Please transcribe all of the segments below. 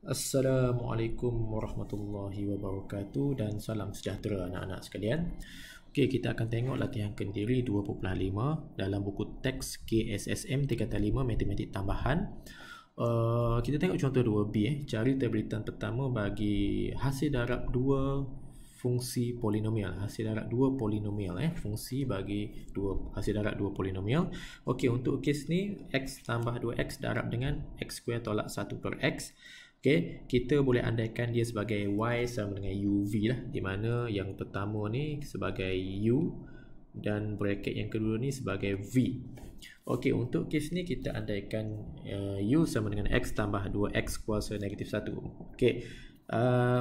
Assalamualaikum warahmatullahi wabarakatuh dan salam sejahtera anak-anak sekalian. Okey, kita akan tengok latihan kendiri 2.5 dalam buku teks KSSM tingkatan 5 matematik tambahan. Kita tengok contoh 2B. Cari terbitan pertama bagi hasil darab 2 fungsi polinomial. Hasil darab 2 polinomial fungsi bagi hasil darab 2 polinomial. Okey, untuk kes ni x tambah 2x darab dengan x square tolak 1 per x. Okay, kita boleh andaikan dia sebagai y sama dengan uv lah, di mana yang pertama ni sebagai u dan bracket yang kedua ni sebagai v. Okey, untuk kes ni kita andaikan u sama dengan x tambah 2x kuasa negatif 1. Okey,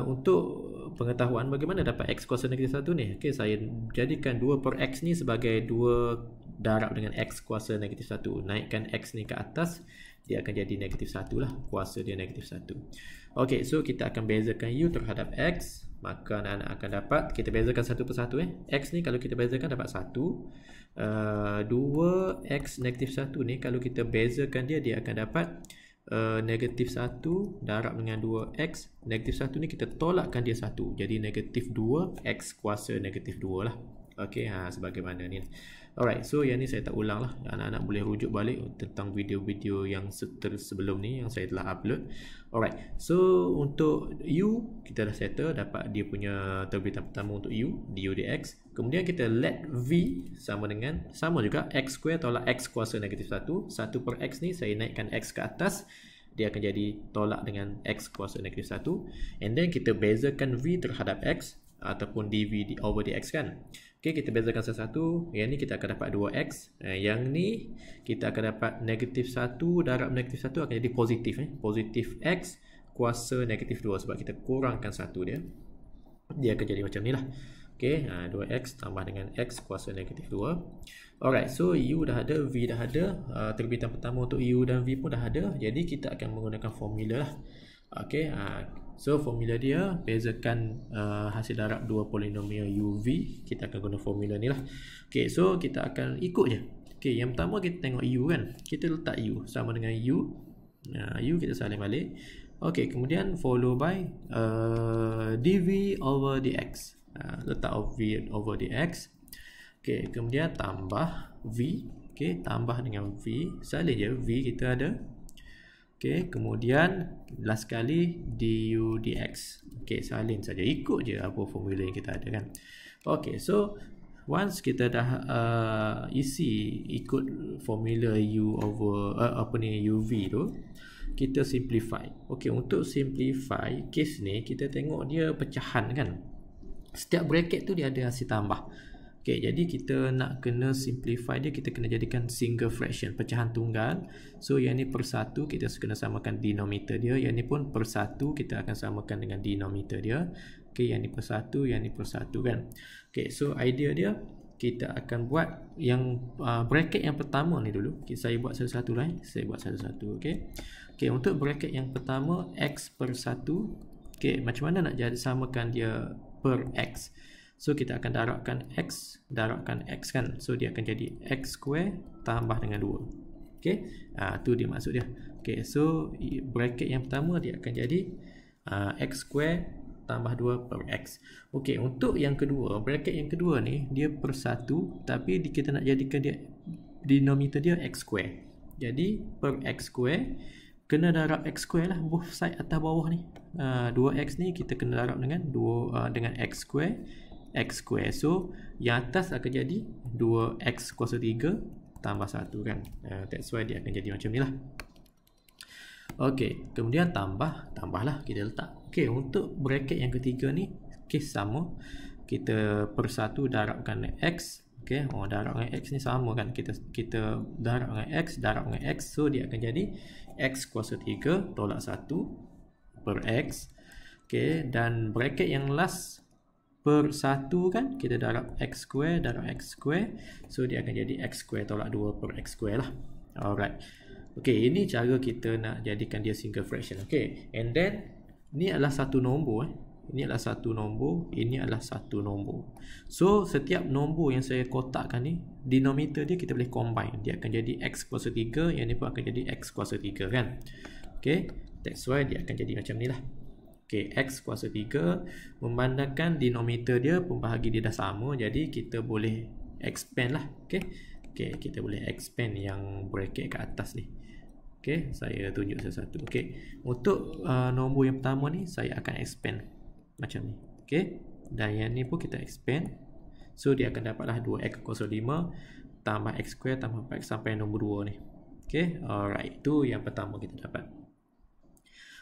untuk pengetahuan bagaimana dapat x kuasa negatif 1 ni, okey, saya jadikan 2 per x ni sebagai 2 darab dengan x kuasa negatif 1. Naikkan x ni ke atas, dia akan jadi negatif 1 lah, kuasa dia negatif 1. Ok, so kita akan bezakan u terhadap x, maka anak-anak akan dapat, kita bezakan satu persatu x ni kalau kita bezakan dapat 1. 2x negatif 1 ni kalau kita bezakan dia, dia akan dapat negatif 1 darab dengan 2x. Negatif 1 ni kita tolakkan dia 1, jadi negatif 2x kuasa negatif 2 lah. Ok, sebagaimana ni. Alright, so yang ni saya tak ulang lah. Anak-anak boleh rujuk balik tentang video-video yang sebelum ni yang saya telah upload. Alright, so untuk u kita dah settle, dapat dia punya terbitan pertama untuk u, du dx. Kemudian kita let v sama juga x square tolak x kuasa negatif 1. 1 per x ni saya naikkan x ke atas, dia akan jadi tolak dengan x kuasa negatif 1. And then kita bezakan v terhadap x ataupun dv over dx kan. Okey, kita bezakan satu-satu. Yang ni kita akan dapat 2x. Yang ni kita akan dapat negatif 1 darab negatif 1 akan jadi positif. Positif x kuasa negatif 2 sebab kita kurangkan 1 dia. Dia akan jadi macam ni lah. Okey, 2x tambah dengan x kuasa negatif 2. Alright, so u dah ada, v dah ada. Terbitan pertama untuk u dan v pun dah ada. Jadi kita akan menggunakan formula lah. Okey, so formula dia bezakan hasil darab 2 polinomial uv. Kita akan guna formula ni lah. Okey, so kita akan ikut je. Okey, yang pertama kita tengok u kan. Kita letak u sama dengan u. U kita salin balik. Okey, kemudian follow by dv over dx. Letak v over dx. Okey, kemudian tambah v. Okey, tambah dengan v. Salin je, v kita ada. Okey, kemudian last kali du dx. Okey, salin saja, ikut je apa formula yang kita ada kan. Okey, so once kita dah isi ikut formula u over uv tu, kita simplify. Okey, untuk simplify case ni kita tengok dia pecahan kan. Setiap bracket tu dia ada hasil tambah. Okay, jadi kita nak kena simplify dia, kita kena jadikan single fraction, pecahan tunggal. So yang ni per 1 kita kena samakan denominator dia, yang ni pun per 1 kita akan samakan dengan denominator dia. Okay, yang ni per 1, yang ni per 1 kan. Okay, so idea dia kita akan buat yang bracket yang pertama ni dulu. Okay, saya buat satu-satu lah. Saya buat satu-satu. Okay. Okay, untuk bracket yang pertama x per 1. Okay, macam mana nak jadi samakan dia per x? So kita akan darabkan x kan. So dia akan jadi x square tambah dengan 2. Okey. Tu dia maksud dia. Okey, so bracket yang pertama dia akan jadi x square tambah 2 per x. Okey, untuk yang kedua, bracket yang kedua ni dia per 1, tapi kita nak jadikan dia denominator dia x square. Jadi per x square kena darab x square lah, both side atas bawah ni. 2x ni kita kena darab dengan dengan x square. So yang atas akan jadi 2x kuasa 3 tambah 1 kan. That's why dia akan jadi macam ni lah. Ok, kemudian tambahlah kita letak. Ok, untuk bracket yang ketiga ni kes sama. Kita per 1 darabkan x. Ok, darab dengan x ni sama kan. Kita darab dengan x. So dia akan jadi x kuasa 3 tolak 1 per x. Ok, dan bracket yang last per 1 kan, kita darab x square, so dia akan jadi x square tolak 2 per x square lah. Alright, ok, ini cara kita nak jadikan dia single fraction. Ok, and then ni adalah satu nombor ini adalah satu nombor, ini adalah satu nombor. So setiap nombor yang saya kotakkan ni, denominator dia kita boleh combine, dia akan jadi x kuasa 3, yang ni pun akan jadi x kuasa 3 kan. Ok, That's why dia akan jadi macam ni lah. Okay, X kuasa 3. Memandangkan denominator dia, pembahagi dia dah sama, jadi kita boleh expand lah. Okay, kita boleh expand yang bracket kat atas ni. Okay, saya tunjuk satu-satu. Okay, untuk nombor yang pertama ni, saya akan expand macam ni. Okay, dan yang ni pun kita expand. So, dia akan dapatlah 2X kuasa 5 tambah X square tambah 4X sampai nombor 2 ni. Okay, alright. Itu yang pertama kita dapat.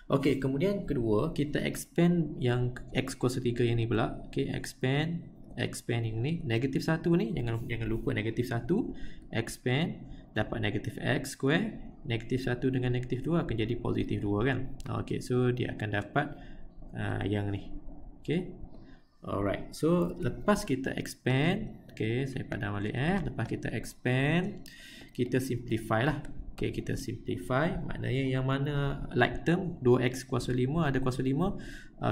Okay, kemudian kedua, kita expand yang X kuasa 3 yang ni pula. Okay, expand yang ni. Negatif 1 ni, jangan lupa negatif 1. Expand, dapat negatif X square. Negatif 1 dengan negatif 2 akan jadi positif 2 kan. Okay, so dia akan dapat yang ni. Okay, alright. So, lepas kita expand, okay, saya padam balik lepas kita expand, kita simplify lah. Okay, kita simplify, maknanya yang mana like term 2x kuasa 5 ada kuasa 5.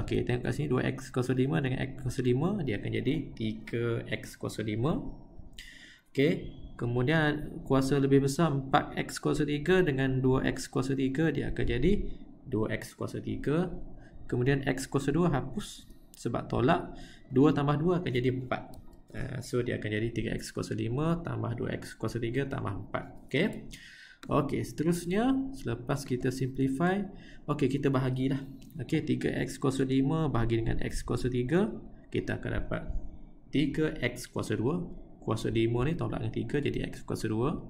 Okay, tengok kat sini 2x kuasa 5 dengan x kuasa 5, dia akan jadi 3x kuasa 5. Okay, kemudian kuasa lebih besar 4x kuasa 3 dengan 2x kuasa 3, dia akan jadi 2x kuasa 3. Kemudian x kuasa 2 hapus sebab tolak, 2 tambah 2 akan jadi 4. So dia akan jadi 3x kuasa 5 tambah 2x kuasa 3 tambah 4. Okay. Okey, seterusnya selepas kita simplify, okey, kita bahagilah. Okey, 3x kuasa 5 bahagi dengan x kuasa 3, kita akan dapat 3x kuasa 2. Kuasa 5 ni tolak dengan 3 jadi x kuasa 2.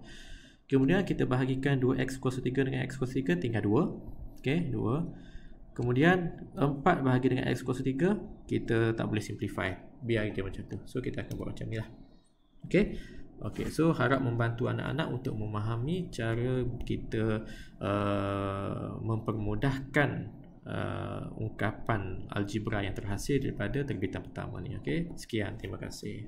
Kemudian kita bahagikan 2x kuasa 3 dengan x kuasa 3 tinggal 2. Okey, 2. Kemudian 4 bahagi dengan x kuasa 3, kita tak boleh simplify. Biar dia macam tu. So kita akan buat macam ni lah. Okey. Okay, so harap membantu anak-anak untuk memahami cara kita mempermudahkan ungkapan algebra yang terhasil daripada terbitan pertama ni. Okay, sekian, terima kasih.